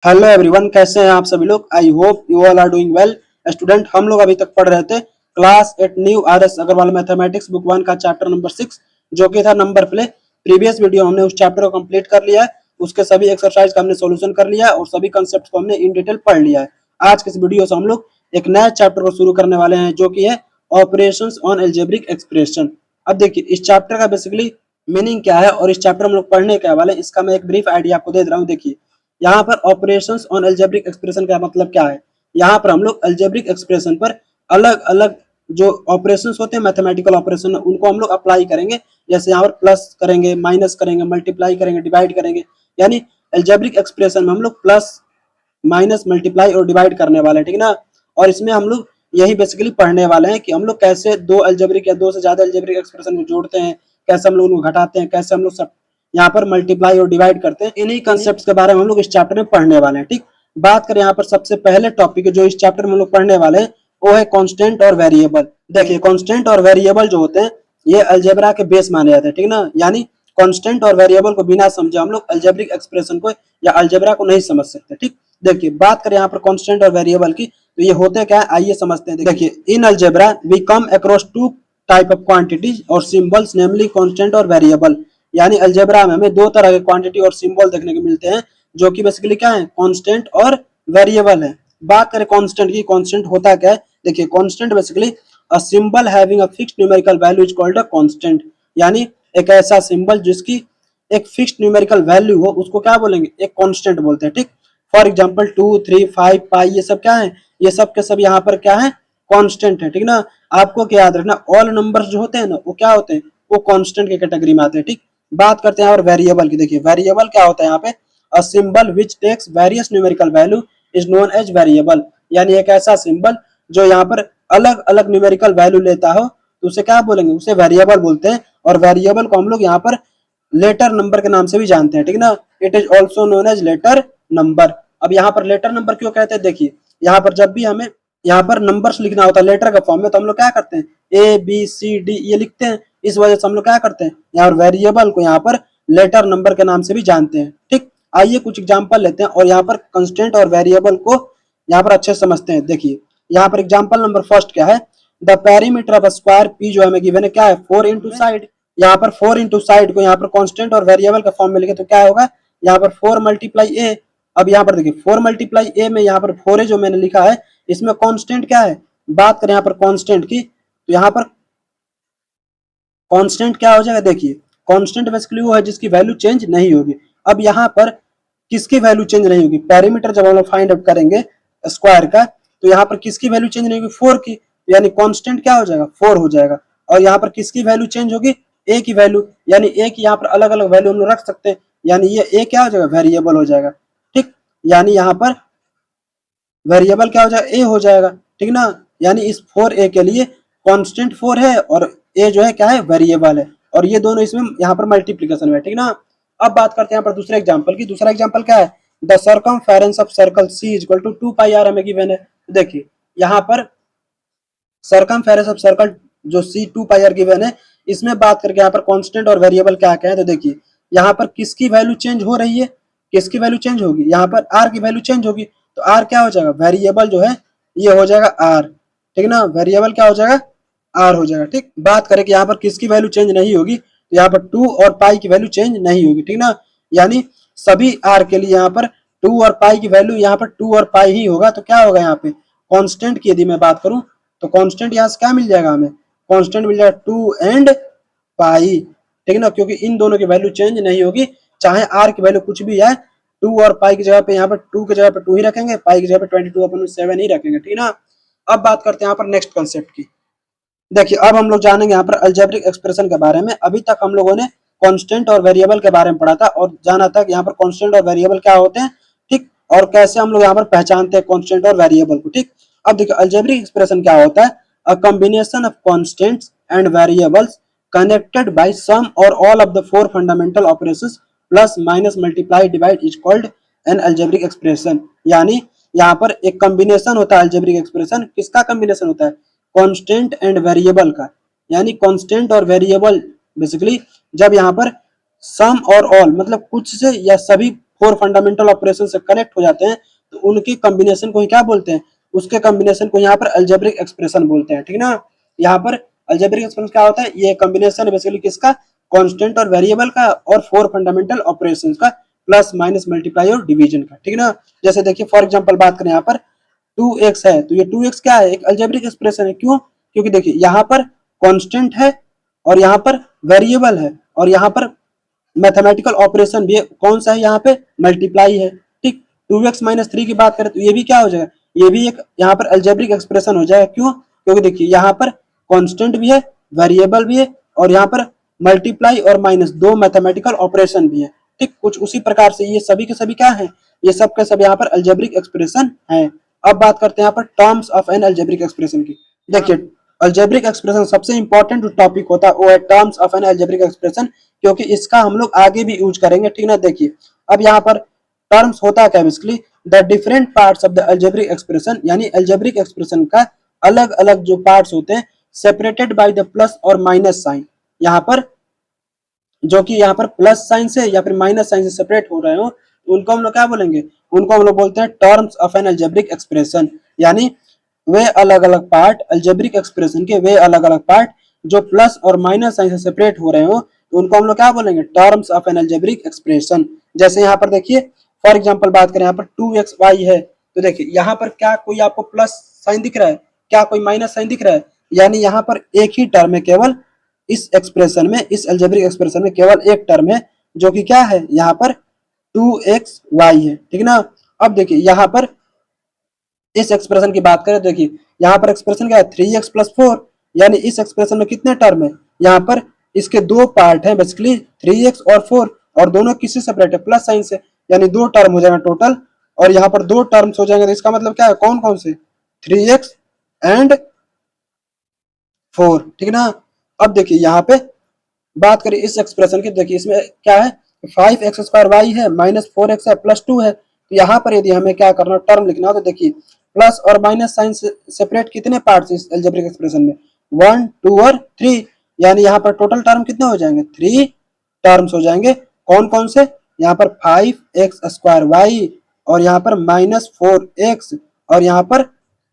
Hello everyone, कैसे हैं आप सभी लोग। I hope you all are doing well. Student, हम लोग अभी तक पढ़ रहे थे class 8 new R S. Agarwal mathematics book 1 का चैप्टर नंबर 6 जो कि था नंबर प्ले। प्रीवियस वीडियो हमने उस चैप्टर को कंप्लीट कर लिया है, उसके सभी एक्सरसाइज का हमने सॉल्यूशन कर लिया है और सभी कंसेप्ट को हमने इन डिटेल पढ़ लिया है। आज के इस वीडियो से हम लोग एक नया चैप्टर को शुरू करने वाले हैं जो कि है ऑपरेशंस ऑन अलजेब्रिक एक्सप्रेशन। अब देखिए इस चैप्टर का बेसिकली मीनिंग क्या है और इस चैप्टर में हम लोग पढ़ने क्या वाले हैं, इसका मैं एक ब्रीफ आइडिया आपको दे रहा हूँ। देखिए यहाँ पर ऑपरेशंस ऑन अलजेब्रिक एक्सप्रेशन का मतलब क्या है। यहाँ पर हम लोग अलजेब्रिक एक्सप्रेशन पर अलग अलग जो ऑपरेशंस होते हैं, मैथमेटिकल ऑपरेशन, उनको हम लोग अप्लाई करेंगे। जैसे यहाँ पर प्लस करेंगे, माइनस करेंगे, मल्टीप्लाई करेंगे, डिवाइड करेंगे। यानी अलजेब्रिक एक्सप्रेशन में हम लोग प्लस माइनस मल्टीप्लाई और डिवाइड करने वाले हैं, ठीक ना। और इसमें हम लोग यही बेसिकली पढ़ने वाले हैं कि हम लोग कैसे दो अलजेब्रिक या दो से ज्यादा अलजेब्रिक एक्सप्रेशन को जोड़ते हैं, कैसे हम लोग उनको घटाते हैं, कैसे हम लोग सब यहाँ पर मल्टीप्लाई और डिवाइड करते हैं। इन्हीं कंसेप्ट के बारे में हम लोग इस चैप्टर में पढ़ने वाले हैं। ठीक, बात करें यहाँ पर सबसे पहले टॉपिक जो इस चैप्टर में हम लोग पढ़ने वाले हैं वो है कांस्टेंट और वेरिएबल। देखिए कांस्टेंट और वेरिएबल जो होते हैं ये अलजेब्रा के बेस माने जाते हैं, ठीक ना। यानी कांस्टेंट और वेरिएबल को बिना समझे हम लोग अलजेब्रिक एक्सप्रेशन को या अलजेब्रा को नहीं समझ सकते। ठीक, देखिए बात करें यहाँ पर कांस्टेंट और वेरिएबल की तो ये होते क्या है, आइए समझते हैं। देखिए in algebra we come across two type of quantities और सिंबल्स नेमली कांस्टेंट और वेरिएबल। यानी अलजेब्रा में हमें दो तरह के क्वांटिटी और सिंबल देखने को मिलते हैं जो कि बेसिकली क्या है, कांस्टेंट और वेरिएबल है। बात करें कांस्टेंट की, कांस्टेंट होता क्या है। देखिए constant basically a symbol having a fixed numerical value is called a constant. यानी एक ऐसा सिंबल जिसकी एक फिक्स्ड न्यूमेरिकल वैल्यू हो उसको क्या बोलेंगे, एक कांस्टेंट बोलते हैं। ठीक, फॉर एग्जांपल 2, 3, 5, पाई ये सब क्या है, ये सब के सब यहाँ पर क्या है, कांस्टेंट है। ठीक ना, आपको क्या याद रखना, ऑल नंबर्स जो होते हैं ना वो क्या होते हैं, वो कांस्टेंट के कैटेगरी में आते हैं। ठीक, बात करते हैं और वेरिएबल की। देखिए वेरिएबल क्या होता है यहाँ पे, a symbol which takes various numerical value is known as variable. यानी एक ऐसा सिंबल जो यहाँ पर अलग अलग न्यूमेरिकल वैल्यू लेता हो तो उसे क्या बोलेंगे, उसे वेरिएबल बोलते हैं। और वेरिएबल को हम लोग यहाँ पर लेटर नंबर के नाम से भी जानते हैं, ठीक ना। It is also known as letter number. अब यहाँ पर लेटर नंबर क्यों कहते हैं, देखिए यहाँ पर जब भी हमें यहाँ पर नंबर्स लिखना होता है लेटर का फॉर्म में तो हम लोग क्या करते हैं, ए बी सी डी ये लिखते हैं। इस वजह से हम लोग क्या करते हैं, यहाँ वेरिएबल को यहाँ पर लेटर नंबर के नाम से भी जानते हैं। ठीक, आइए कुछ एग्जाम्पल लेते हैं और यहाँ पर कंस्टेंट और वेरिएबल को यहाँ पर अच्छे से समझते हैं। देखिए यहाँ पर एग्जाम्पल नंबर फर्स्ट क्या है, the perimeter of square P जो हमें गिवन है क्या है, 4 इंटू साइड। यहाँ पर 4 इंटू साइड को यहाँ पर कांस्टेंट और वेरिएबल का फॉर्म में लिखे तो क्या होगा, यहाँ पर 4 मल्टीप्लाई ए। अब यहाँ पर देखिए 4 मल्टीप्लाई ए में यहाँ पर 4 जो मैंने लिखा है इसमें कांस्टेंट क्या है। बात करें यहाँ पर कांस्टेंट की तो यहाँ पर कांस्टेंट क्या हो जाएगा, देखिए कांस्टेंट बेसिकली वो है जिसकी वैल्यू चेंज नहीं होगी। अब यहाँ पर किसकी वैल्यू चेंज नहीं होगी, पेरीमीटर जब हम लोग फाइंड आउट करेंगे स्क्वायर का तो यहाँ पर किसकी वैल्यू चेंज नहीं होगी, 4 की। यानी कांस्टेंट क्या हो जाएगा, 4 हो जाएगा। और यहाँ पर किसकी वैल्यू चेंज होगी, ए की वैल्यू। यानी ए की यहाँ पर अलग अलग वैल्यू हम लोग रख सकते हैं। यानी ये ए क्या हो जाएगा, वेरिएबल हो जाएगा। ठीक, यानी यहाँ पर वेरिएबल क्या हो जाएगा, ए हो जाएगा। ठीक ना, यानी इस 4a के लिए कांस्टेंट 4 है और a जो है क्या है, वेरिएबल है। और ये दोनों इसमें यहाँ पर मल्टीप्लीकेशन है, ठीक ना। अब बात करते हैं यहाँ पर दूसरे एग्जांपल की। दूसरा एग्जांपल क्या है, the circumference of circle c equal to 2 pi R हमें गिवन है। देखिए यहाँ पर सर्कमफेरेंस ऑफ सर्कल जो c 2 पाई आर गिवन है, इसमें बात करके यहाँ पर कांस्टेंट और वेरिएबल क्या क्या है तो देखिए यहाँ पर किसकी वैल्यू चेंज हो रही है, किसकी वैल्यू चेंज होगी, यहाँ पर r की वैल्यू चेंज होगी। तो r क्या हो जाएगा, वेरिएबल जो है ये हो जाएगा r। ठीक ना, वेरिएबल क्या हो जाएगा, r हो जाएगा। ठीक, बात करें कि यहाँ पर किसकी वैल्यू चेंज नहीं होगी तो यहाँ पर 2 और पाई की वैल्यू चेंज नहीं होगी। ठीक ना, यानी सभी r के लिए यहाँ पर 2 और पाई की वैल्यू यहाँ पर 2 और पाई ही होगा। तो क्या होगा यहाँ पे कांस्टेंट की यदि मैं बात करूं तो कांस्टेंट यहाँ से क्या मिल जाएगा, हमें कांस्टेंट मिल जाएगा 2 एंड पाई। ठीक ना, क्योंकि इन दोनों की वैल्यू चेंज नहीं होगी, चाहे r की वैल्यू कुछ भी है। 2 और पाई की जगह पे यहाँ पर 2 की जगह पे 2 ही रखेंगे, पाई की जगह पे 22/7 ही रखेंगे। ठीक ना, अब बात करते हैं यहाँ पर नेक्स्ट कॉन्सेप्ट की। देखिए अब हम लोग जानेंगे यहाँ पर अलजेब्रिक एक्सप्रेशन के बारे में। अभी तक हम लोगों ने कांस्टेंट और वेरिएबल के बारे में पढ़ा था और जाना था कि यहाँ पर कांस्टेंट और वेरिएबल क्या होते हैं। ठीक, और कैसे हम लोग यहाँ पर पहचानते हैं कांस्टेंट और वेरिएबल को। ठीक, अब देखिए अलजेब्रिक एक्सप्रेशन क्या होता है, a combination of constants and variables connected by some और all of the 4 fundamental operations plus minus multiply divide is called an algebraic expression. यानी यहाँ पर एक कॉम्बिनेशन होता है अलजेब्रिक एक्सप्रेशन, किसका कॉम्बिनेशन होता है, कांस्टेंट एंड वेरिएबल का। यानी कांस्टेंट और वेरिएबल बेसिकली जब यहाँ पर सम और ऑल मतलब कुछ से या सभी 4 फंडामेंटल ऑपरेशन से कनेक्ट हो जाते हैं तो उनकी कॉम्बिनेशन को ही क्या बोलते हैं, उसके कॉम्बिनेशन को यहाँ पर अलजेब्रिक एक्सप्रेशन बोलते हैं। ठीक ना, यहाँ पर अलजेब्रिक एक्सप्रेशन क्या होता है, ये कॉम्बिनेशन है बेसिकली किसका, कांस्टेंट और वेरिएबल का और 4 फंडामेंटल ऑपरेशंस का, प्लस माइनस मल्टीप्लाई और डिवीजन का। ठीक ना, जैसे देखिए फॉर एग्जांपल बात करें यहाँ पर 2x है तो ये 2x क्या है, एक अलजेब्रिक एक्सप्रेशन है। क्यों, क्योंकि देखिए यहाँ पर कांस्टेंट है और यहाँ पर वेरिएबल है और यहाँ पर मैथमेटिकल ऑपरेशन भी कौन सा है, यहाँ पे मल्टीप्लाई है। ठीक, 2x माइनस 3 की बात करें तो ये भी क्या हो जाएगा, ये भी एक यहाँ पर अलजेब्रिक एक्सप्रेशन हो जाएगा। क्यों, क्योंकि देखिए यहाँ पर कांस्टेंट भी है, वेरिएबल भी है और यहाँ पर मल्टीप्लाई और माइनस दो मैथमेटिकल ऑपरेशन भी है। ठीक, कुछ उसी प्रकार से ये सभी के सभी क्या है, ये सब के सब यहाँ पर अलजेब्रिक एक्सप्रेशन है। अब बात करते हैं यहाँ पर terms of N algebraic expression की। देखिए अलजेब्रिक एक्सप्रेशन सबसे इंपॉर्टेंट जो टॉपिक होता है वो है terms of N algebraic expression, क्योंकि इसका हम लोग आगे भी यूज करेंगे। ठीक ना, देखिए अब यहाँ पर टर्म्स होता है क्या, basically the different parts of the algebraic expression, यानी अलजेब्रिक एक्सप्रेशन का अलग अलग जो पार्ट्स होते हैं सेपरेटेड बाय द प्लस और माइनस साइन, यहाँ पर जो कि यहाँ पर प्लस साइन से या फिर माइनस साइन से सेपरेट हो रहे हो उनको हम लोग क्या बोलेंगे, उनको हम लोग बोलते हैं terms of N algebraic expression. यानी वे अलग अलग पार्ट अलजेब्रिक एक्सप्रेशन के, वे अलग अलग पार्ट जो प्लस और माइनस साइन से सेपरेट हो रहे हो तो उनको हम लोग क्या बोलेंगे, terms of N algebraic expression. जैसे यहाँ पर देखिए फॉर एग्जांपल बात करें यहाँ पर 2xy है तो देखिए यहाँ पर क्या कोई आपको प्लस साइन दिख रहा है, क्या कोई माइनस साइन दिख रहा है, यानी यहाँ पर एक ही टर्म है, केवल इस एक्सप्रेशन में, इस अलजेब्रिक एक्सप्रेशन में केवल एक टर्म है जो कि क्या है, यहाँ पर 2xy है। ठीक ना, अब देखिए यहाँ पर इस एक्सप्रेशन की बात करें, देखिए यहाँ पर एक्सप्रेशन क्या है 3x प्लस 4, यानी इस एक्सप्रेशन में कितने टर्म है, यहाँ पर इसके दो पार्ट हैं बेसिकली 3x और 4 और दोनों किससे सेपरेट है, प्लस साइन से, यानी दो टर्म हो जाएगा टोटल और यहाँ पर दो टर्म्स हो जाएंगे तो इसका मतलब क्या है, कौन कौन से, 3x एंड 4। ठीक ना, अब देखिए यहाँ पे बात करें इस एक्सप्रेशन की, देखिए इसमें क्या है 5x स्क्वायर वाई है माइनस 4x है प्लस 2 है। तो यहाँ पर यदि हमें क्या करना टर्म लिखना हो तो देखिए प्लस और माइनस साइन से सेपरेट कितने पार्ट्स इस अलजेब्रिक एक्सप्रेशन में, 1 2 और 3, यानी यहाँ पर टोटल टर्म कितने हो जाएंगे, 3 टर्म्स हो जाएंगे। कौन कौन से, यहाँ पर 5x स्क्वायर वाई और यहाँ पर माइनस 4x और यहाँ पर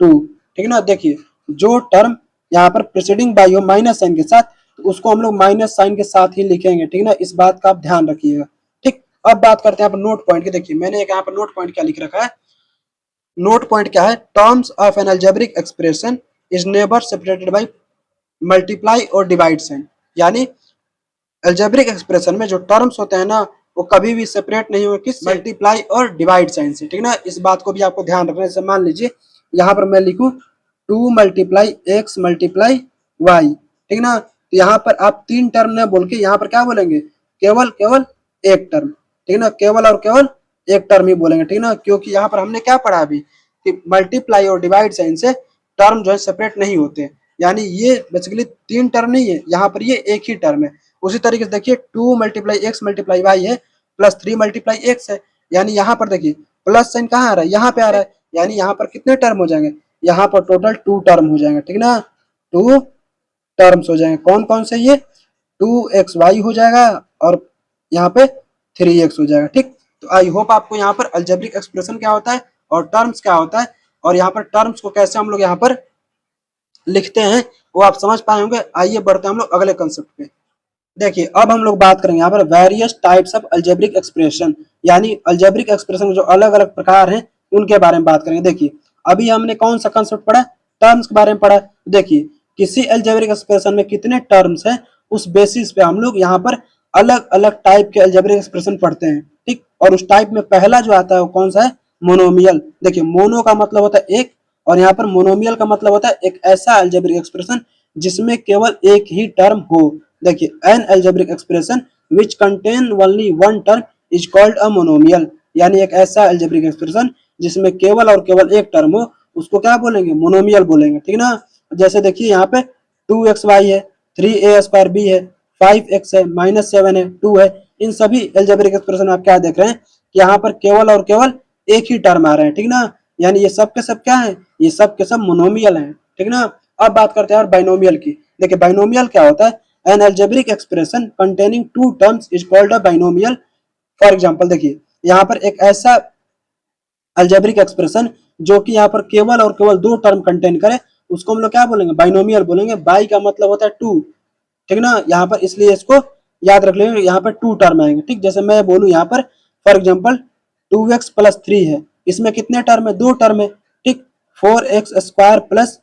2। ठीक ना, देखिए जो टर्म यहाँ पर प्रीसीडिंग बाई हो माइनस साइन के साथ तो उसको हम लोग माइनस साइन के साथ ही लिखेंगे। ठीक ना, इस बात का आप ध्यान रखिएगा। ठीक, अब बात करते हैं यहाँ पर नोट पॉइंट की। देखिए मैंने एक यहाँ पर नोट पॉइंट क्या लिख रखा है, नोट पॉइंट क्या है, terms of N algebraic expression is never separated by multiply और डिवाइड साइन, यानी अलजेब्रिक एक्सप्रेशन में जो टर्म्स होते हैं ना वो कभी भी सेपरेट नहीं हुए किस, मल्टीप्लाई और डिवाइड साइन से। ठीक ना, इस बात को भी आपको ध्यान रखना है। जैसे मान लीजिए यहाँ पर मैं लिखूं 2 मल्टीप्लाई x मल्टीप्लाई वाई, ठीक ना, तो यहाँ पर आप तीन टर्म न बोल के यहाँ पर क्या बोलेंगे, केवल केवल एक टर्म। ठीक ना, केवल और केवल एक टर्म ही बोलेंगे। ठीक ना, क्योंकि यहाँ पर हमने क्या पढ़ा अभी कि मल्टीप्लाई और डिवाइड साइन से टर्म जो है सेपरेट नहीं होते, यानी ये बेसिकली तीन टर्म नहीं है, यहाँ पर ये एक ही टर्म है। उसी तरीके से देखिए 2 मल्टीप्लाई एक्स मल्टीप्लाई वाई है प्लस 3 मल्टीप्लाई एक्स है, यानी यहाँ पर देखिए प्लस साइन कहाँ आ रहा है, यहाँ पे आ रहा है, यानी यहाँ पर कितने टर्म हो जाएंगे, यहाँ पर टोटल 2 टर्म हो जाएंगे। ठीक ना, 2 टर्म्स हो जाएंगे। कौन कौन से, ये 2xy हो जाएगा और यहाँ पे 3x हो जाएगा। ठीक, तो आई होप आपको यहाँ पर अलजेब्रिक एक्सप्रेशन क्या होता है और टर्म्स क्या होता है और यहाँ पर टर्म्स को कैसे हम लोग यहाँ पर लिखते हैं वो आप समझ पाए होंगे। आइए बढ़ते हैं हम लोग अगले कंसेप्ट पे। देखिए अब हम लोग बात करेंगे यहाँ पर various types of algebraic expression, यानी अलजेब्रिक एक्सप्रेशन जो अलग अलग प्रकार हैं उनके बारे में बात करेंगे। देखिए अभी हमने कौन सा कंसेप्ट पढ़ा, टर्म्स के बारे में पढ़ा। देखिए किसी अलजेब्रिक एक्सप्रेशन में कितने टर्म्स हैं उस बेसिस पे हम लोग यहाँ पर अलग अलग टाइप के अलजेब्रिक एक्सप्रेशन पढ़ते हैं। ठीक, और उस टाइप में पहला जो आता है वो कौन सा है, मोनोमियल। देखिए मोनो का मतलब होता है एक और यहाँ पर मोनोमियल का मतलब होता है एक ऐसा अलजेब्रिक एक्सप्रेशन जिसमें केवल एक ही टर्म हो। देखिए N algebraic expression which contain only one term is called a monomial, यानी एक ऐसा अलजेब्रिक एक्सप्रेशन जिसमें केवल और केवल एक टर्म हो उसको क्या बोलेंगे, मोनोमियल बोलेंगे। ठीक ना, जैसे देखिए यहाँ पे 2xy है, 3a स्क्वायर b है, 5x है, -7 है, 2 है, इन सभी अलजेब्रिक एक्सप्रेशन आप क्या देख रहे हैं कि यहाँ पर केवल और केवल एक ही टर्म आ रहे हैं। ठीक ना, यानी ये सब के सब क्या है, ये सब के सब मोनोमियल हैं। ठीक ना, अब बात करते हैं बाइनोमियल की। देखिए बाइनोमियल क्या होता है, N algebraic expression containing two terms is called a binomial. For example देखिए यहाँ पर एक ऐसा अलजेब्रिक एक्सप्रेशन जो कि यहाँ पर केवल और केवल दो टर्म कंटेन करे, उसको हम लोग क्या बोलेंगे, बाइनोमियल बोलेंगे। बाई का मतलब होता है टू, ठीक ना, यहाँ पर इसलिए इसको याद रख लेंगे, यहाँ पर टू टर्म आएंगे, ठीक। जैसे मैं बोलूँ यहाँ पर फॉर एग्जाम्पल 2x+3 है, इसमें कितने टर्म है, दो टर्म है, ठीक। 4x² प्लस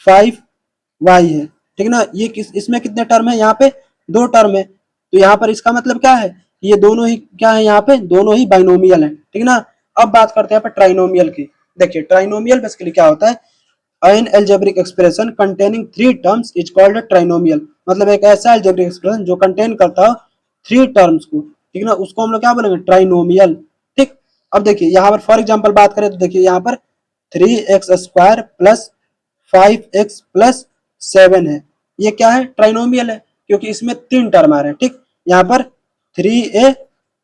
5y है, ठीक ना, ये इसमें कितने टर्म है, यहाँ पे दो टर्म है। तो यहाँ पर इसका मतलब क्या है, ये दोनों ही क्या है, यहाँ पे दोनों ही बाइनोमियल है, ठीक ना। अब बात करते हैं यहाँ पर ट्राइनोमियल की। देखिए ट्राइनोमियल बेसिकली क्या होता है, an algebraic expression containing three terms is called a trinomial। मतलब एक ऐसा algebraic expression जो कंटेन करता हो थ्री टर्म्स को, ठीक ना, उसको हम लोग क्या बोलेंगे, ट्राइनोमियल, ठीक। अब देखिए यहाँ पर फॉर एग्जांपल बात करें तो देखिए यहाँ पर 3x² प्लस 5x प्लस 7 है, ये क्या है, ट्राइनोमियल है, क्योंकि इसमें तीन टर्म आ रहे हैं, ठीक। यहाँ पर 3a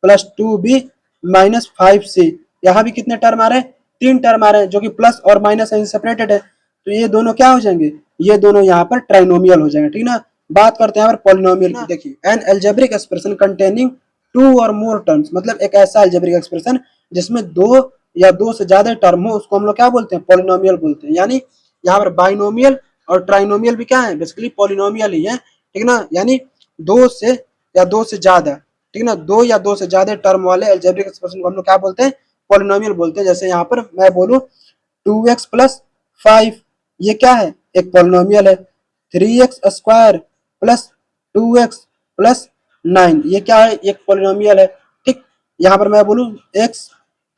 plus 2b minus 5c, यहाँ भी कितने टर्म आ रहे हैं, तीन टर्म आ रहे हैं, जो कि प्लस और माइनस सेपरेटेड है, तो ये दोनों क्या हो जाएंगे, ये दोनों यहाँ पर ट्राइनोमियल हो जाएंगे, ठीक ना। बात करते हैं यहाँ पर पॉलिनोमियल की। देखिए N algebraic expression containing two और मोर टर्म्स, मतलब एक ऐसा अलजेब्रिक एक्सप्रेशन जिसमें दो या दो से ज्यादा टर्म हो, उसको हम लोग क्या बोलते हैं, पॉलिनोमियल बोलते हैं। यानी यहाँ पर बाइनोमियल और ट्राइनोमियल भी क्या है, बेसिकली पॉलिनोमियल ही है, ठीक ना। यानी दो से या दो से ज्यादा, ठीक ना, दो या दो से ज्यादा टर्म वाले अलजेब्रिक एक्सप्रेशन को हम लोग क्या बोलते हैं, पॉलिनोमियल बोलते हैं। जैसे यहाँ पर मैं बोलूँ 2x प्लस 5, ये क्या है, एक पॉलिनोमियल है। 3x² प्लस 2x प्लस 9, ये क्या है, एक पॉलिनोमियल है, ठीक। यहाँ पर मैं बोलूँ x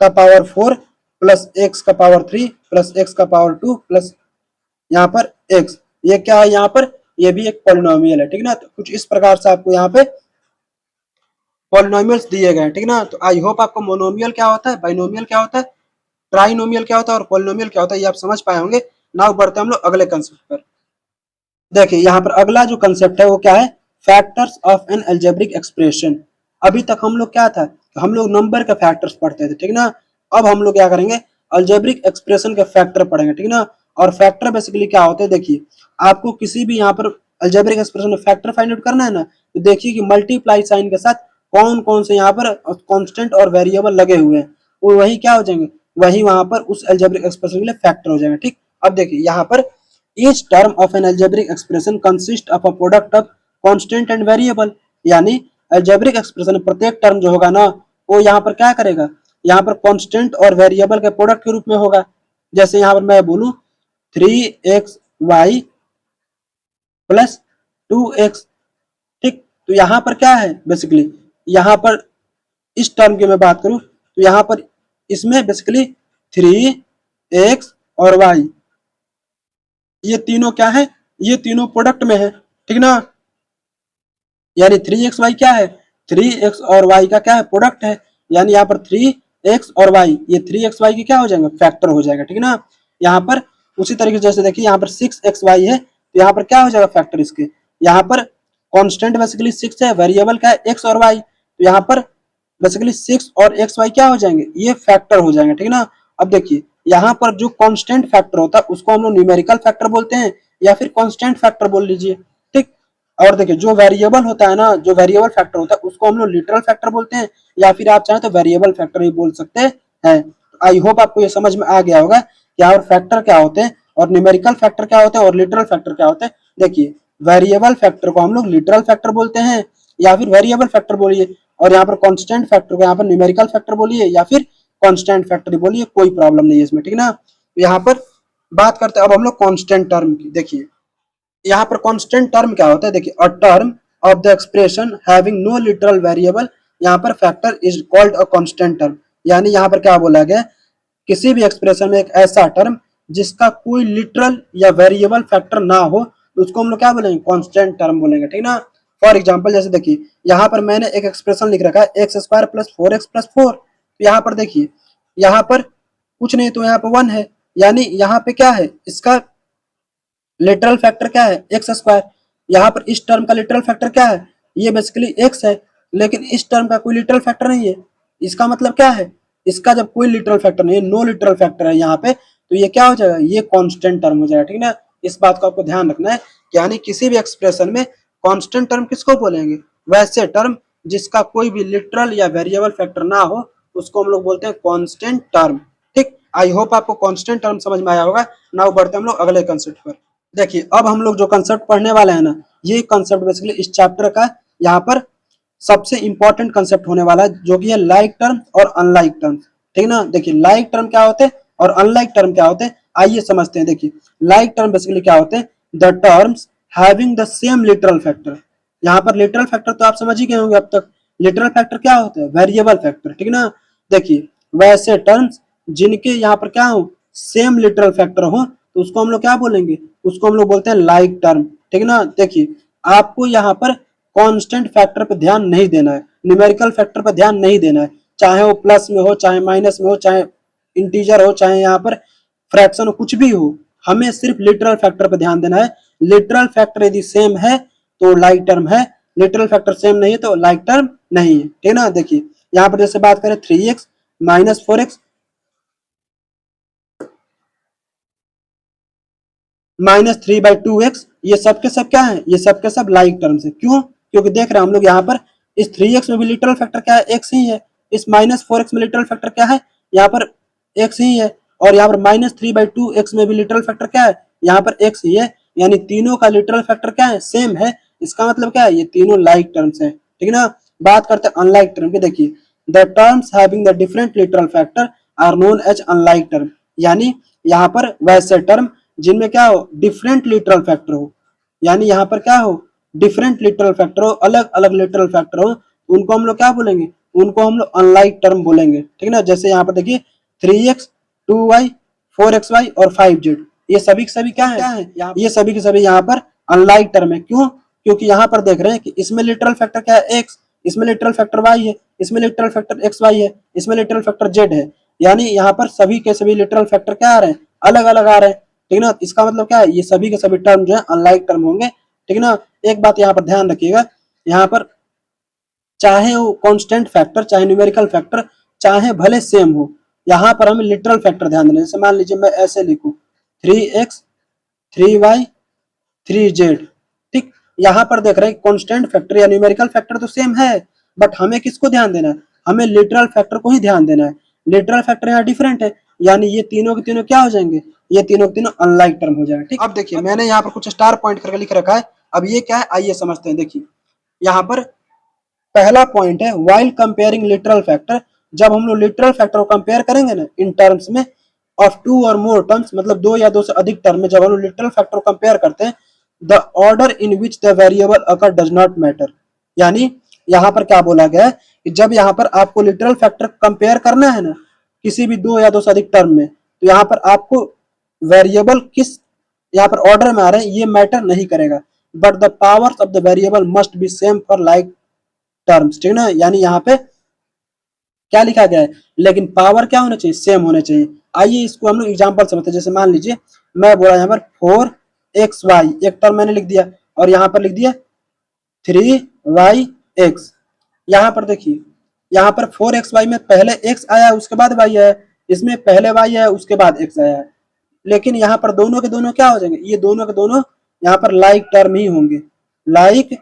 का पावर 4 प्लस x का पावर 3 प्लस x का पावर 2 प्लस यहाँ पर x, ये क्या है, यहाँ पर ये भी एक पॉलिनोमियल है, ठीक ना। तो कुछ इस प्रकार से आपको यहाँ पे पॉलिनोमियल्स दिए गए हैं, ठीक ना। तो आई होप आपको मोनोमियल क्या होता है, बाइनोमियल क्या होता है, ट्राइनोमियल क्या होता है और पॉलिनोमियल क्या होता है, ये आप समझ पाए होंगे। नाउ बढ़ते हैं हम लोग अगले कंसेप्ट पर। देखिए यहाँ पर अगला जो कंसेप्ट है वो क्या है, factors of N algebraic expression. अभी तक हम लोग क्या था, हम लोग नंबर के फैक्टर्स पढ़ते थे, ठीक ना। अब हम लोग क्या करेंगे, अलजेब्रिक एक्सप्रेशन के फैक्टर पढ़ेंगे, ठीक ना। और फैक्टर बेसिकली क्या होते हैं, देखिए आपको किसी भी यहाँ पर अलजेब्रिक एक्सप्रेशन में फैक्टर फाइंड आउट करना है ना, तो देखिए कि मल्टीप्लाई साइन के साथ कौन कौन से यहाँ पर कांस्टेंट और वेरिएबल लगे हुए हैं, वो वही क्या हो जाएंगे, वही वहां पर उस अलजेब्रिक एक्सप्रेशन के लिए फैक्टर हो जाएंगे, ठीक। अब देखिए यहाँ पर each term of an algebraic expression consists of a product of constant and variable। यानी algebraic expression प्रत्येक टर्म जो होगा ना, वो यहाँ पर क्या करेगा, यहाँ पर कांस्टेंट और वेरिएबल के प्रोडक्ट के रूप में होगा। जैसे यहाँ पर मैं बोलूं 3xy प्लस 2x, ठीक। तो यहाँ पर क्या है, बेसिकली यहाँ पर इस टर्म की मैं बात करूं तो यहाँ पर इसमें बेसिकली 3x और y, ये तीनों क्या है, ये तीनों प्रोडक्ट में है, ठीक ना। यानी 3xy क्या है, 3x और y का क्या है, प्रोडक्ट है। यानी यहाँ पर 3x और y, ये 3xy की क्या हो जाएगा, फैक्टर हो जाएगा, ठीक ना। यहाँ पर उसी तरीके से जैसे देखिए यहाँ पर 6xy है, तो यहाँ पर क्या हो जाएगा, फैक्टर इसके। यहाँ पर कांस्टेंट बेसिकली 6 है, वेरिएबल क्या है, x और y, तो यहाँ पर बेसिकली 6 और xy क्या हो जाएंगे, ये फैक्टर हो जाएंगे, ठीक ना। अब देखिए यहाँ पर जो कांस्टेंट फैक्टर होता है उसको हम लोग न्यूमेरिकल फैक्टर बोलते हैं, या फिर कांस्टेंट फैक्टर बोल लीजिए, ठीक। और देखिए जो वेरिएबल होता है ना, जो वेरिएबल फैक्टर होता है उसको हम लोग लिटरल फैक्टर बोलते हैं, या फिर आप चाहें तो वेरिएबल फैक्टर ही बोल सकते हैं। आई होप आपको ये समझ में आ गया होगा कि और फैक्टर क्या होते हैं और न्यूमेरिकल फैक्टर क्या होते हैं और लिटरल फैक्टर क्या होते हैं। देखिए वेरिएबल फैक्टर को हम लोग लिटरल फैक्टर बोलते हैं, या फिर वेरिएबल फैक्टर बोलिए, और यहाँ पर कांस्टेंट फैक्टर को यहाँ पर न्यूमेरिकल फैक्टर बोलिए, या फिर कांस्टेंट फैक्टर बोलिए, कोई प्रॉब्लम नहीं है इसमें, ठीक ना। तो यहाँ पर बात करते हैं अब हम लोग कांस्टेंट टर्म की। देखिए यहाँ पर कांस्टेंट टर्म क्या होता है, देखिए a term of the expression having no literal variable, यहाँ पर factor is called a constant term. यानी यहाँ पर क्या बोला गया, किसी भी एक्सप्रेशन में एक ऐसा टर्म जिसका कोई लिटरल या वेरिएबल फैक्टर ना हो, तो उसको हम लोग क्या बोलेंगे, कांस्टेंट टर्म बोलेंगे, ठीक ना। फॉर एग्जांपल जैसे देखिए यहाँ पर मैंने एक एक्सप्रेशन लिख रखा है x² प्लस 4x प्लस 4, तो यहाँ पर देखिए यहाँ पर कुछ नहीं तो यहाँ पर 1 है, यानी यहाँ पे क्या है, इसका लिटरल फैक्टर क्या है, x²। यहाँ पर इस टर्म का लिटरल फैक्टर क्या है, ये बेसिकली x है, लेकिन इस टर्म का कोई लिटरल फैक्टर नहीं है। इसका मतलब क्या है, इसका जब कोई लिटरल फैक्टर नहीं है, नो लिटरल फैक्टर है यहाँ पे, तो ये क्या हो जाएगा, ये कांस्टेंट टर्म हो जाएगा, ठीक ना। इस बात को आपको ध्यान रखना है, यानी किसी भी एक्सप्रेशन में कांस्टेंट टर्म किसको बोलेंगे, वैसे टर्म जिसका कोई भी लिटरल या वेरिएबल फैक्टर ना हो, उसको हम लोग बोलते हैं कांस्टेंट टर्म। ठीक, आई होप आपको कांस्टेंट टर्म समझ में आया होगा। नाउ बढ़ते हैं हम लोग अगले कंसेप्ट पर। देखिए अब हम लोग जो कंसेप्ट पढ़ने वाले हैं ना, ये कंसेप्ट बेसिकली इस चैप्टर का यहाँ पर सबसे इंपॉर्टेंट कंसेप्ट होने वाला है, जो कि है लाइक टर्म और अनलाइक टर्म। ठीक ना, देखिए लाइक टर्म क्या होते हैं और अनलाइक टर्म क्या होते हैं, आइए समझते हैं। देखिए लाइक टर्म बेसिकली क्या होते हैं, the terms having the same literal factor. यहाँ पर लिटरल फैक्टर तो आप समझ ही गए होंगे अब तक। लिटरल फैक्टर क्या होता है, वेरिएबल फैक्टर। ठीक ना, देखिए वैसे टर्म्स जिनके यहाँ पर क्या हो, सेम लिटरल फैक्टर हो, तो उसको हम लोग क्या बोलेंगे, उसको हम लोग बोलते हैं लाइक टर्म। ठीक ना, देखिए आपको यहाँ पर कांस्टेंट फैक्टर पे ध्यान नहीं देना है, न्यूमेरिकल फैक्टर पे ध्यान नहीं देना है, चाहे वो प्लस में हो, चाहे माइनस में हो, चाहे इंटीजर हो, चाहे यहाँ पर फ्रैक्शन हो, कुछ भी हो, हमें सिर्फ लिटरल फैक्टर पे ध्यान देना है। लिटरल फैक्टर यदि सेम है तो लाइक टर्म है, लिटरल फैक्टर सेम नहीं है तो लाइक टर्म नहीं है। ठीक ना, देखिए यहाँ पर जैसे बात करें 3x minus 4x minus 3/2x, ये सब के सब क्या है, ये सब के सब लाइक टर्म्स है। क्यों, क्योंकि देख रहे हैं हम लोग यहाँ पर इस 3x में भी लिटरल फैक्टर क्या है, x ही है। इस माइनस 4x में लिटरल फैक्टर क्या है, यहाँ पर x ही है। और यहाँ पर माइनस 3/2x में भी लिटरल फैक्टर क्या है, यहाँ पर x ही है। यानी तीनों का लिटरल फैक्टर क्या है, सेम है। इसका मतलब क्या है, ये तीनों लाइक टर्म्स है। ठीक ना, बात करते हैं अनलाइक टर्म की। देखिए the terms having the different literal factor are known as unlike term. यानी यहाँ पर वैसे टर्म जिनमें क्या हो, डिफरेंट लिटरल फैक्टर हो, यानी यहाँ पर क्या हो, डिफरेंट लिटरल फैक्टर हो, अलग अलग लिटरल फैक्टर हो, उनको हम लोग क्या बोलेंगे, उनको हम लोग अनलाइक टर्म बोलेंगे। ठीक ना, जैसे यहाँ पर देखिए 3x 2y 4xy और 5z, ये सभी के सभी क्या है, ये सभी के सभी यहाँ पर अनलाइक टर्म है। क्यों, क्योंकि यहाँ पर देख रहे हैं कि इसमें लिटरल फैक्टर क्या है, x, इसमें लिटरल फैक्टर y है, इसमें लिटरल फैक्टर xy है, इसमें लिटरल फैक्टर z है। यानी यहाँ पर सभी के सभी लिटरल फैक्टर क्या आ रहे हैं, अलग अलग आ रहे हैं। ठीक ना, इसका मतलब क्या है, ये सभी के सभी टर्म जो है अनलाइक टर्म होंगे। ठीक ना, एक बात यहाँ पर ध्यान रखिएगा, यहाँ पर चाहे वो कांस्टेंट फैक्टर, चाहे न्यूमेरिकल फैक्टर, चाहे भले सेम हो, यहाँ पर हमें लिटरल फैक्टर ध्यान देना। जैसे मान लीजिए मैं ऐसे लिखूं 3x 3y 3z। ठीक, यहाँ पर देख रहे हैं कांस्टेंट फैक्टर या न्यूमेरिकल फैक्टर तो सेम है, बट हमें किसको ध्यान देना है, हमें लिटरल फैक्टर को ही ध्यान देना है। लिटरल फैक्टर यहाँ डिफरेंट है, यानी ये तीनों के तीनों क्या हो जाएंगे, ये तीनों के तीनों अनलाइक टर्म हो जाएंगे। ठीक, अब देखिए मैंने यहाँ पर कुछ स्टार पॉइंट करके लिख रखा है। अब ये क्या है, आइए समझते हैं। देखिए यहाँ पर पहला पॉइंट है व्हाइल कंपेयरिंग लिटरल फैक्टर। जब हम लोग लिटरल फैक्टर को कंपेयर करेंगे ना इन टर्म्स में ऑफ 2 और मोर टर्म्स, मतलब 2 या 2 से अधिक टर्म में जब हम लोग लिटरल फैक्टर को कंपेयर करते हैं, the order in which the variable occur does not matter. यानी यहाँ पर क्या बोला गया है कि जब यहाँ पर आपको लिटरल फैक्टर कंपेयर करना है ना किसी भी 2 या 2 से अधिक टर्म में, तो यहाँ पर आपको वेरिएबल किस यहाँ पर ऑर्डर में आ रहे हैं ये मैटर नहीं करेगा, but the powers of the variable must be same for like terms. ठीक ना, यानी यहाँ पे क्या लिखा गया है, लेकिन पावर क्या होना चाहिए, सेम होने चाहिए। आइए इसको हम लोग एग्जाम्पल समझते हैं। जैसे मान लीजिए मैं बोला यहाँ पर 4xy, एक टर्म मैंने लिख दिया, और यहाँ पर लिख दिया 3yx। यहाँ पर देखिए यहाँ पर 4xy में पहले x आया उसके बाद y आया, इसमें पहले y आया उसके बाद x आया है। लेकिन यहाँ पर दोनों के दोनों क्या हो जाएंगे, ये दोनों के दोनों यहाँ पर लाइक टर्म ही होंगे, लाइक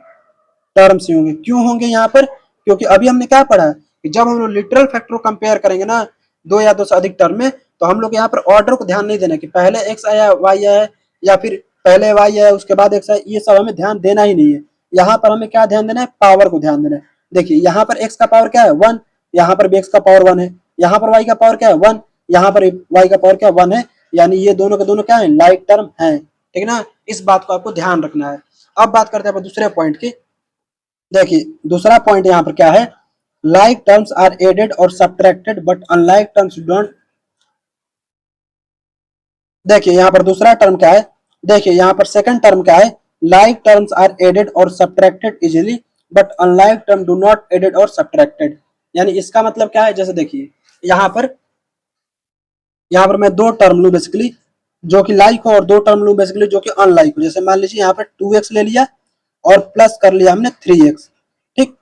टर्म्स ही होंगे। क्यों होंगे यहाँ पर, क्योंकि अभी हमने क्या पढ़ा कि जब हम लोग लिटरल फैक्टर को कंपेयर करेंगे ना 2 या 2 से अधिक टर्म में, तो हम लोग यहाँ पर ऑर्डर को ध्यान नहीं देना कि पहले x आया y आया या फिर पहले y आया उसके बाद x आया, ये सब हमें ध्यान देना ही नहीं है। यहाँ पर हमें क्या ध्यान देना है, पावर को ध्यान देना है। देखिए यहाँ पर x का पावर क्या है 1, यहाँ पर भी x का पावर 1 है, यहाँ पर y का पावर क्या है 1, यहाँ पर y का पावर क्या 1 है। यानी ये दोनों के दोनों क्या है, लाइक टर्म है। ठीक ना, इस बात को आपको ध्यान रखना है। अब बात करते हैं दूसरे पॉइंट की। देखिए दूसरा पॉइंट यहाँ पर क्या है, लाइक टर्म्स आर एडेड और subtracted but unlike terms don't. देखिए यहाँ पर दूसरा टर्म क्या है, देखिए यहाँ पर सेकंड टर्म क्या है, लाइक टर्म्स आर एडेड और subtracted easily but unlike term do not added और सब्ट्रैक्टेड। यानी इसका मतलब क्या है, जैसे देखिए यहाँ पर मैं दो टर्म लूँ बेसिकली जो कि लाइक हो, और दो टर्म लूँ बेसिकली जो कि अनलाइक हो। जैसे मान लीजिए यहाँ पर 2x ले लिया और प्लस कर लिया हमने 3x। ठीक,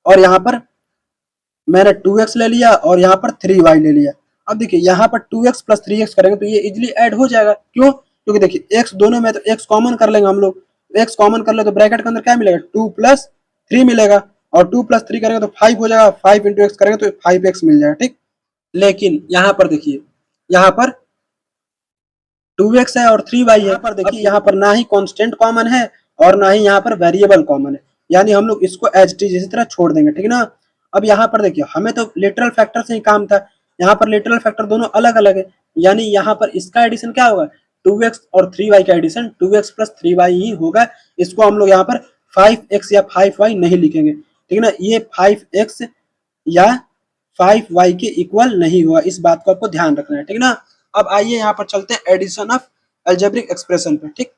और यहाँ पर मैंने 2x ले लिया और यहाँ पर 3y ले लिया। अब देखिए यहाँ पर 2x प्लस 3x करेंगे तो ये इजिली ऐड हो जाएगा। क्यों, क्योंकि देखिए x दोनों में, तो x कॉमन कर लेंगे हम लोग, x कॉमन कर ले तो ब्रैकेट के अंदर क्या मिलेगा 2 + 3 मिलेगा। और 2+3 करेंगे तो 5 हो जाएगा, 5 इंटू एक्स करेंगे तो 5x मिल जाएगा, ठीक। लेकिन यहाँ पर देखिए, यहाँ पर 2x है और 3y है। यहाँ पर देखिए, यहाँ पर ना ही कांस्टेंट कॉमन है और ना ही यहाँ पर वेरिएबल कॉमन है, यानी हम लोग इसको एज इट इज इसी तरह छोड़ देंगे, ठीक ना। अब यहाँ पर देखिए, हमें तो लिटरल फैक्टर से ही काम था, यहाँ पर लिटरल फैक्टर दोनों अलग अलग है, यानी यहाँ पर इसका एडिशन क्या होगा, 2x और 3y का एडिशन 2x प्लस 3y ही होगा। इसको हम लोग यहाँ पर 5x या 5y नहीं लिखेंगे, ठीक ना। ये 5x या 5y के इक्वल नहीं हुआ, इस बात को आपको ध्यान रखना है, ठीक ना। अब आइए यहाँ पर चलते हैं एडिशन ऑफ अलजेब्रिक एक्सप्रेशन पे, ठीक।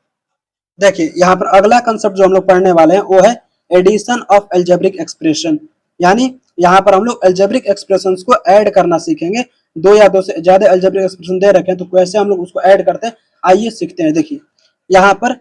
देखिए यहाँ पर अगला कंसेप्ट जो हम लोग पढ़ने वाले हैं वो है एडिशन ऑफ अलजेब्रिक एक्सप्रेशन, यानी यहाँ पर हम लोग अलजेब्रिक एक्सप्रेशंस को ऐड करना सीखेंगे। दो या दो से ज्यादा अलजेब्रिक एक्सप्रेशन दे रखे हैं तो कैसे हम लोग उसको ऐड करते हैं, आइए सीखते हैं। देखिए यहाँ पर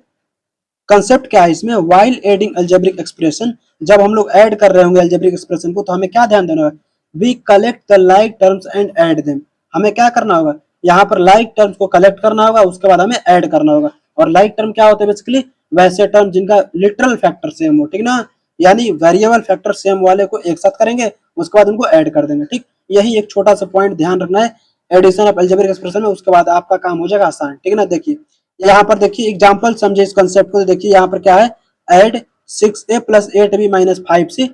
कंसेप्ट क्या है इसमें, वाइल एडिंग अलजेब्रिक एक्सप्रेशन, जब हम लोग ऐड कर रहे होंगे अलजेब्रिक एक्सप्रेशन को तो हमें क्या ध्यान देना होगा, we collect the like terms and add them. हमें क्या करना होगा, यहाँ पर लाइक टर्म्स को कलेक्ट करना होगा, उसके बाद हमें ऐड करना होगा। और लाइक टर्म क्या होते हैं, बेसिकली वैसे टर्म जिनका लिटरल फैक्टर सेम हो, ठीक ना, यानी वेरिएबल फैक्टर सेम वाले को एक साथ करेंगे, उसके बाद उनको ऐड कर देंगे, ठीक। यही एक छोटा सा पॉइंट ध्यान रखना है एडिशन ऑफ अलजेब्रिक एक्सप्रेशन में, उसके बाद आपका काम हो जाएगा आसान, ठीक है ना। देखिए यहाँ पर देखिए एग्जांपल समझे इस कंसेप्ट को, तो देखिए यहाँ पर क्या है, add 6a plus 8b minus 5c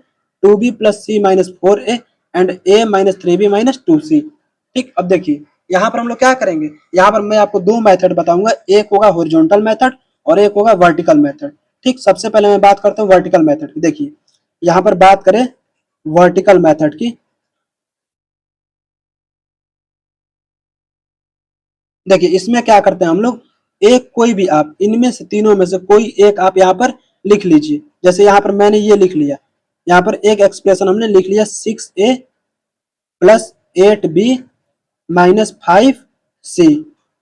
2b plus c minus 4a and a minus 3b minus 2c, ठीक। अब देखिए यहाँ पर हम लोग क्या करेंगे, यहाँ पर मैं आपको दो मेथड बताऊंगा, एक होगा हॉरिजॉन्टल मेथड और एक होगा वर्टिकल मेथड, ठीक। सबसे पहले मैं बात करता हूँ वर्टिकल मेथड की। देखिए यहाँ पर बात करें वर्टिकल मेथड की, देखिए इसमें क्या करते हैं हम लोग, एक कोई भी आप इनमें से तीनों में से कोई एक आप यहाँ पर लिख लीजिए। जैसे यहाँ पर मैंने ये लिख लिया, यहाँ पर एक एक्सप्रेशन हमने लिख लिया 6a plus 8b minus 5c,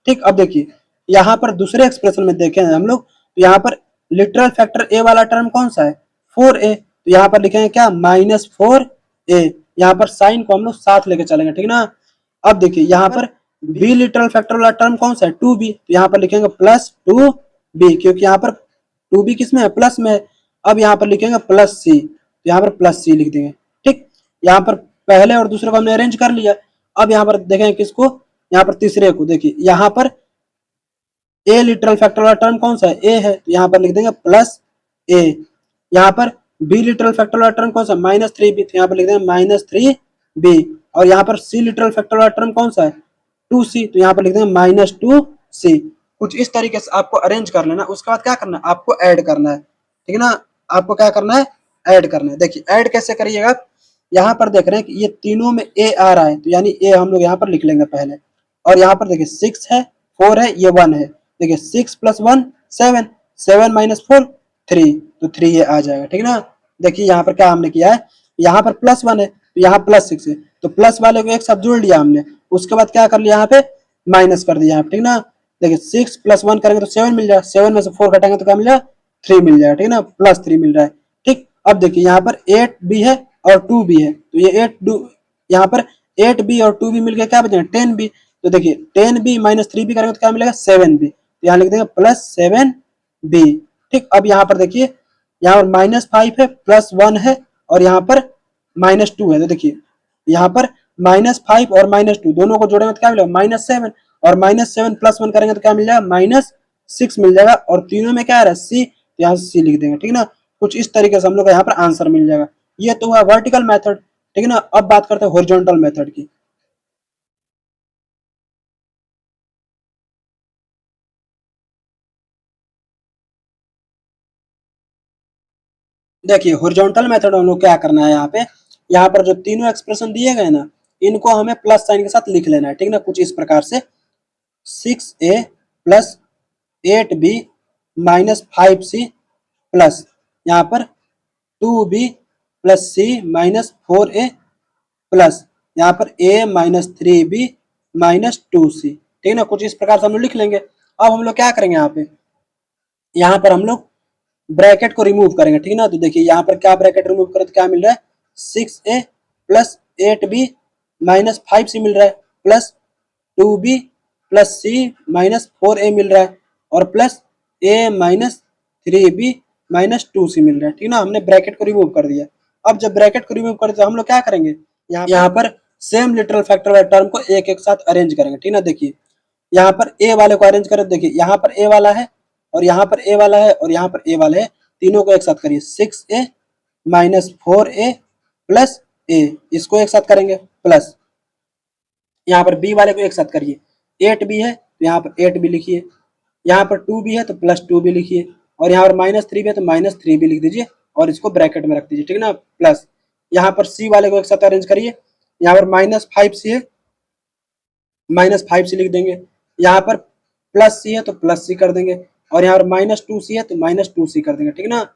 ठीक। अब देखिए यहाँ पर दूसरे एक्सप्रेशन में देखें हम लोग, तो यहाँ पर लिटरल फैक्टर a वाला टर्म कौन सा है, 4a, तो यहाँ पर लिखेंगे क्या, माइनस 4a। यहाँ पर साइन को हम लोग साथ लेके चलेंगे, ठीक ना। अब देखिए यहाँ पर बी लिटरल फैक्टर वाला टर्म कौन सा है, 2b, तो यहाँ पर लिखेंगे प्लस 2b, क्योंकि यहाँ पर 2b किस में है, प्लस में है। अब यहाँ पर लिखेंगे प्लस c, तो यहाँ पर प्लस c लिख देंगे, ठीक। यहाँ पर पहले और दूसरे को हमने अरेंज कर लिया। अब यहाँ पर देखेंगे किसको, यहाँ पर तीसरे को, देखिए यहाँ पर ए लिटरल फैक्टर वाला टर्म कौन सा है, ए है, तो यहाँ पर लिख देंगे प्लस ए। यहाँ पर बी लिटरल फैक्टर वाला टर्म कौन सा, -3b, तो यहाँ पर लिख देंगे -3b। और यहाँ पर सी लिटरल फैक्टर वाला टर्म कौन सा है, 2c, तो यहाँ पर लिख देंगे -2c। कुछ इस तरीके से आपको अरेंज कर लेना, उसके बाद क्या करना है, आपको ऐड करना है, ठीक है ना। आपको क्या करना है, ऐड करना है। देखिए ऐड कैसे करिएगा, यहाँ पर देख रहे हैं कि ये तीनों में ए आ रहा है, तो यानी ए हम लोग यहाँ पर लिख लेंगे पहले। और यहाँ पर देखिए 6 है, 4 है, ये 1 है, देखिए 6 प्लस 1 7, 7 माइनस 4 3, तो 3 ये आ जाएगा, ठीक ना। देखिए यहाँ पर क्या हमने किया है, यहाँ पर +1 है तो यहाँ +6 है, तो प्लस वाले को एक साथ जोड़ लिया हमने, उसके बाद क्या कर लिया, यहाँ पे माइनस कर दिया, ठीक ना। देखिए 6 प्लस 1 करेंगे तो 7 मिल जाएगा, 7 में से 4 घटाएंगे तो क्या मिल जाएगा, 3 मिल जाएगा, ठीक ना, +3 मिल रहा है, ठीक। अब देखिए यहाँ पर 8b है और 2b है, तो ये 8 यहाँ पर 8b और 2b मिलकर क्या बचेगा, 10b। तो देखिए 10b माइनस 3b करेंगे तो क्या मिलेगा, 7b, तो यहाँ लिख देंगे +7b, ठीक। अब यहाँ पर देखिए यहाँ पर -5 है, +1 है और यहाँ पर -2 है, तो देखिए यहाँ पर -5 और -2 दोनों को जोड़ेंगे तो क्या मिलेगा, -7, और -7 प्लस 1 करेंगे तो क्या मिल जाएगा, -6 मिल जाएगा। और तीनों में क्या आ रहा है, सी, तो यहाँ सी लिख देंगे, ठीक है ना। कुछ इस तरीके से हम लोग यहाँ पर आंसर मिल जाएगा। ये तो हुआ वर्टिकल मेथड, ठीक है ना। अब बात करते हैं हॉरिजॉन्टल मेथड की। देखिए हॉरिजॉन्टल मेथड हम लोग क्या करना है, यहाँ पर जो तीनों एक्सप्रेशन दिए गए ना, इनको हमें प्लस साइन के साथ लिख लेना है, ठीक ना। कुछ इस प्रकार से 6a plus 8b minus 5c plus यहाँ पर 2b plus c minus 4a plus यहाँ पर a minus 3b minus 2c, ठीक है ना। कुछ इस प्रकार से हम लोग लिख लेंगे। अब हम लोग क्या करेंगे, यहाँ पर हम लोग ब्रैकेट को रिमूव करेंगे, ठीक है ना। तो देखिए यहाँ पर क्या ब्रैकेट रिमूव करें तो क्या मिल रहा है, 6a plus 8b minus 5c मिल रहा है, plus 2b plus c minus 4a मिल रहा है, और plus a minus 3b minus 2c मिल रहा है, ठीक है ना। हमने ब्रैकेट को रिमूव कर दिया। अब जब ब्रैकेट को रिमूव करते तो हम लोग क्या करेंगे, यहाँ पर सेम लिटरल फैक्टर वाले टर्म को एक एक साथ अरेंज करेंगे, ठीक ना। देखिए यहाँ पर ए वाले को अरेंज करें, देखिए यहाँ पर ए वाला है और यहाँ पर ए वाला है और यहाँ पर ए वाला है, तीनों को एक साथ करिए, 6a माइनस 4a प्लस ए, इसको एक साथ करेंगे, प्लस यहाँ पर बी वाले को एक साथ करिए, 8b है तो यहाँ पर 8b लिखिए, यहाँ पर 2b है तो प्लस 2b लिखिए, और यहाँ पर -3b है तो -3b लिख दीजिए और इसको ब्रैकेट में रख दीजिए, ठीक है ना। प्लस यहाँ पर सी वाले को एक साथ अरेंज करिए, यहाँ पर -5c है, -5c लिख देंगे, यहाँ पर प्लस सी है तो प्लस सी कर देंगे, और यहाँ पर -2c है तो -2c कर देंगे, ठीक है ना।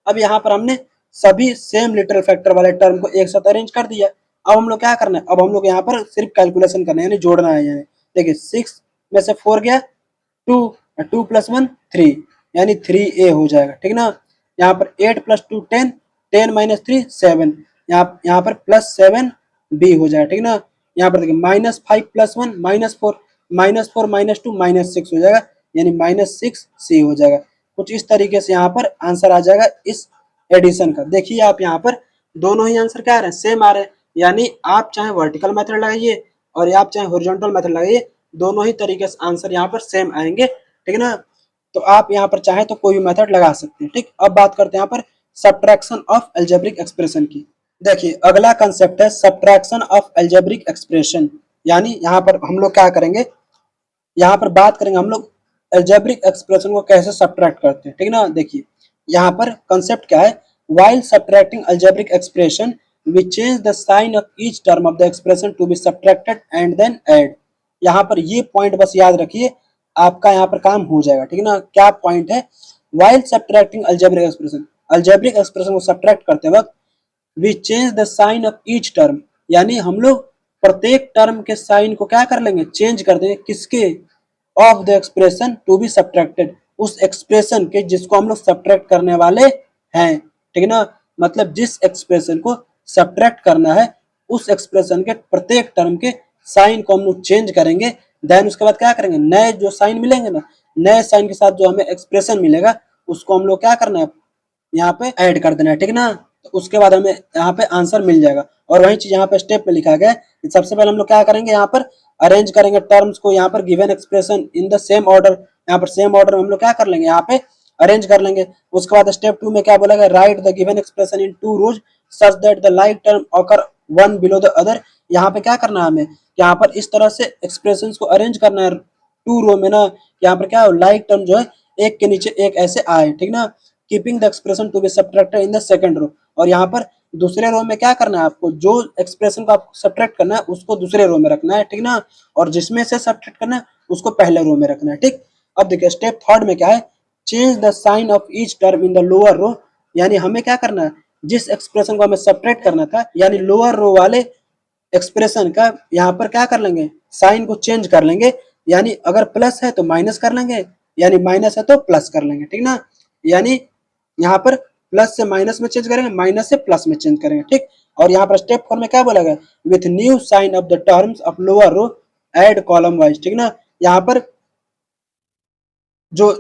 अब यहाँ पर हमने सभी सेम लिटरल फैक्टर वाले टर्म को एक साथ अरेंज कर दिया। अब हम लोग क्या करना है, अब हम लोग यहाँ पर सिर्फ कैलकुलेशन करना है, यानी जोड़ना है। यानी देखिए 6 में से 4 गया 2, 2 + 1 3, यानी 3a हो जाएगा, ठीक ना। यहाँ पर 8 + 2 10, 10 - 3 7, यहाँ पर +7b हो जाएगा, ठीक ना। यहाँ पर देखिए -5 + 1 -4, -4 - 2 -6 हो जाएगा, यानी -6c हो जाएगा। कुछ इस तरीके से यहाँ पर आंसर आ जाएगा इस एडिशन का। देखिए आप यहाँ पर दोनों ही आंसर क्या आ रहे हैं, सेम आ रहे हैं, यानी आप चाहे वर्टिकल मेथड लगाइए और आप चाहे हॉरिजॉन्टल मेथड लगाइए, दोनों ही तरीके से आंसर यहाँ पर सेम आएंगे, ठीक है ना। तो आप यहाँ पर चाहे तो कोई भी मेथड लगा सकते हैं, ठीक। अब बात करते हैं यहाँ पर सब्ट्रैक्शन ऑफ अलजेब्रिक एक्सप्रेशन की। देखिए अगला कंसेप्ट है सब्ट्रैक्शन ऑफ अलजेब्रिक एक्सप्रेशन, यानी यहाँ पर हम लोग क्या करेंगे, यहाँ पर बात करेंगे हम लोग अलजेब्रिक एक्सप्रेशन को कैसे सब्ट्रैक्ट करते हैं, ठीक ना। देखिए यहाँ पर कंसेप्ट क्या है, while subtracting algebraic expression we change the sign of each term of the expression to be subtracted and then add। यहाँ पर ये पॉइंट बस याद रखिए, आपका यहाँ पर काम हो जाएगा, ठीक है ना। क्या पॉइंट है, while subtracting algebraic expression, algebraic expression को सब्ट्रैक्ट करते वक्त we change the sign of each term, यानी हम लोग प्रत्येक टर्म के साइन को क्या कर लेंगे, चेंज कर देंगे, किसके, of the expression to be subtracted, उस एक्सप्रेशन के जिसको हम लोग सब्ट्रैक्ट करने वाले हैं, ठीक है ना। मतलब जिस एक्सप्रेशन को सब्ट्रैक्ट करना है उस एक्सप्रेशन के प्रत्येक टर्म के साइन को हम लोग चेंज करेंगे। देन उसके बाद क्या करेंगे, नए जो साइन मिलेंगे ना, नए साइन के साथ जो हमें एक्सप्रेशन मिलेगा उसको हम लोग क्या करना है, यहाँ पे ऐड कर देना है, ठीक है ना। तो उसके बाद हमें यहाँ पे आंसर मिल जाएगा। और वही चीज यहाँ पे स्टेप पे लिखा गया है, सबसे पहले हम लोग क्या करेंगे, यहाँ पर अरेंज करेंगे टर्म्स को, यहाँ पर given expression in the same order, यहाँ पर सेम ऑर्डर में हम लोग क्या कर लेंगे, यहाँ पे अरेंज कर लेंगे। उसके बाद स्टेप 2 में क्या बोला गया, write the given expression in 2 rows such that the like term occur one below the other. यहाँ पे क्या करना है हमें, यहाँ पर इस तरह से एक्सप्रेशंस को अरेंज करना है 2 रो में ना, यहाँ पर क्या लाइक टर्म जो है एक के नीचे एक ऐसे आए, ठीक ना। Keeping the expression to be subtracted in the second row, और यहाँ पर दूसरे रो में क्या करना है आपको, जो एक्सप्रेशन को आपको सब्ट्रैक्ट करना है उसको दूसरे रो में रखना है, ठीक ना। और जिसमें से सब्ट्रैक्ट करना है उसको पहले रो में रखना है, ठीक। अब देखिए स्टेप 3 में क्या है, change the sign of each term in the lower row, यानी हमें क्या करना है, जिस एक्सप्रेशन को हमें सब्ट्रैक्ट करना था, यानी लोअर रो वाले एक्सप्रेशन का यहाँ पर क्या कर लेंगे, साइन को चेंज कर लेंगे, यानी अगर प्लस है तो माइनस कर लेंगे, यानी माइनस है तो प्लस कर लेंगे, ठीक ना। यानी यहाँ पर प्लस से माइनस में चेंज करेंगे, माइनस से प्लस में चेंज करेंगे, ठीक। और यहाँ पर स्टेप 4 में क्या बोला गया, with new sign of the terms of lower row add column wise, ठीक ना। यहाँ पर जो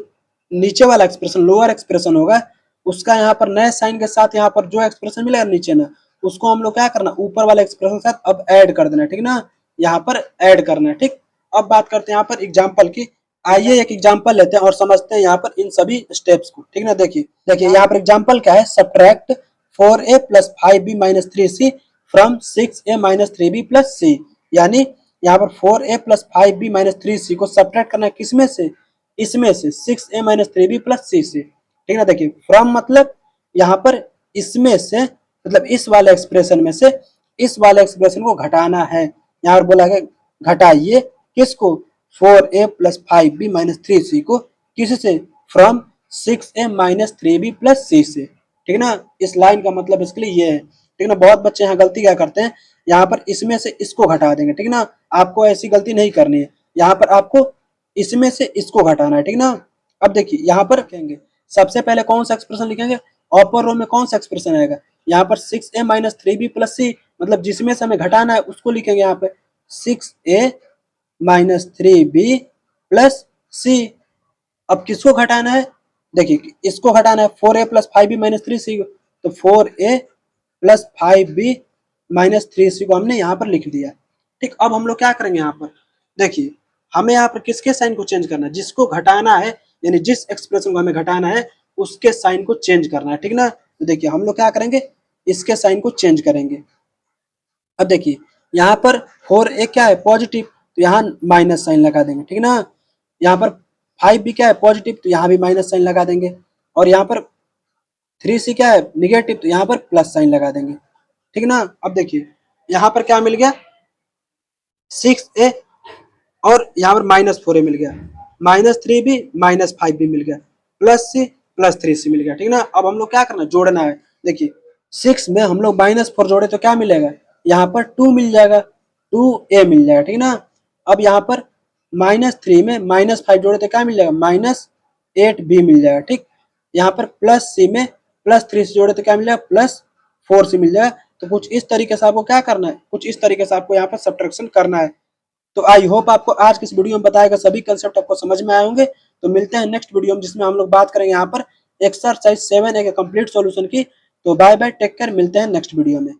नीचे वाला एक्सप्रेशन लोअर एक्सप्रेशन होगा उसका यहाँ पर नए साइन के साथ यहाँ पर जो एक्सप्रेशन मिलेगा नीचे ना, उसको हम लोग क्या करना, ऊपर वाले एक्सप्रेशन के साथ अब ऐड कर देना, ठीक ना। यहाँ पर ऐड करना है, ठीक। अब बात करते हैं यहाँ पर एग्जाम्पल की। आइए एक एग्जाम्पल लेते हैं और समझते हैं यहाँ पर इन सभी स्टेप्स को, ठीक ना। देखिए यहाँ पर एग्जाम्पल क्या है, subtract 4a + 5b - 3c from 6a - 3b + c, यानी यहाँ पर 4a + 5b - 3c को सब्ट्रैक्ट करना है किसमें से, इसमें से 6a - 3b + c से, ठीक ना। देखिए फ्रॉम मतलब यहाँ पर इसमें से, मतलब इस वाले एक्सप्रेशन में से इस वाले एक्सप्रेशन को घटाना है, यहाँ पर बोला गया घटाइए किसको, 4a + 5b - 3c को, किससे, फ्रॉम 6a - 3b + c से, ठीक है ना। इस लाइन का मतलब इसके लिए ये है, ठीक ना। बहुत बच्चे यहाँ गलती क्या करते हैं, यहाँ पर इसमें से इसको घटा देंगे, ठीक ना। आपको ऐसी गलती नहीं करनी है, यहाँ पर आपको इसमें से इसको घटाना है, ठीक ना। अब देखिए यहाँ पर लिखेंगे, सबसे पहले कौन सा एक्सप्रेशन लिखेंगे, अपर रो में कौन सा एक्सप्रेशन आएगा, यहाँ पर 6a - 3b + c, मतलब जिसमें से हमें घटाना है उसको लिखेंगे यहाँ पे 6a - 3b + c। अब किसको घटाना है, देखिए इसको घटाना है 4a + 5b - 3c, तो 4a plus 5b minus 3c को हमने यहाँ पर लिख दिया। ठीक, अब हम लोग क्या करेंगे यहाँ पर, देखिए हमें यहाँ पर किसके साइन को चेंज करना है, जिसको घटाना है, यानी जिस एक्सप्रेशन को हमें घटाना है उसके साइन को चेंज करना है। ठीक ना, तो देखिए हम लोग क्या करेंगे, इसके साइन को चेंज करेंगे। अब देखिए यहाँ पर 4a क्या है, पॉजिटिव, तो यहाँ माइनस साइन लगा देंगे। ठीक ना, यहाँ पर 5b क्या है, पॉजिटिव, तो यहाँ भी माइनस साइन लगा देंगे। और यहाँ पर 3c क्या है, निगेटिव, तो यहाँ पर प्लस साइन लगा देंगे। ठीक ना, अब देखिए यहाँ पर क्या मिल गया, 6a और यहाँ पर -4a मिल गया, -3b -5b मिल गया, +c +3c मिल गया। ठीक ना, अब हम लोग क्या करना है, जोड़ना है। देखिए 6 में हम लोग -4 जोड़े तो क्या मिलेगा, यहाँ पर 2 मिल जाएगा, 2a मिल जाएगा। ठीक ना, अब यहाँ पर -3 में -5 जोड़े तो क्या मिल जाएगा, -8b मिल जाएगा। ठीक, यहाँ पर +c में +3c जोड़े तो क्या मिल जाएगा, +4c मिल जाएगा। तो कुछ इस तरीके से आपको क्या करना है, कुछ इस तरीके से आपको यहाँ पर सब्ट्रैक्शन करना है। तो आई होप आपको आज की इस वीडियो में बताएगा सभी कंसेप्ट आपको समझ में आए होंगे। तो मिलते हैं नेक्स्ट वीडियो में, जिसमें हम लोग बात करेंगे यहाँ पर एक्सरसाइज 7A के कंप्लीट सॉल्यूशन की। तो बाय बाय, टेक केयर, मिलते हैं नेक्स्ट वीडियो में।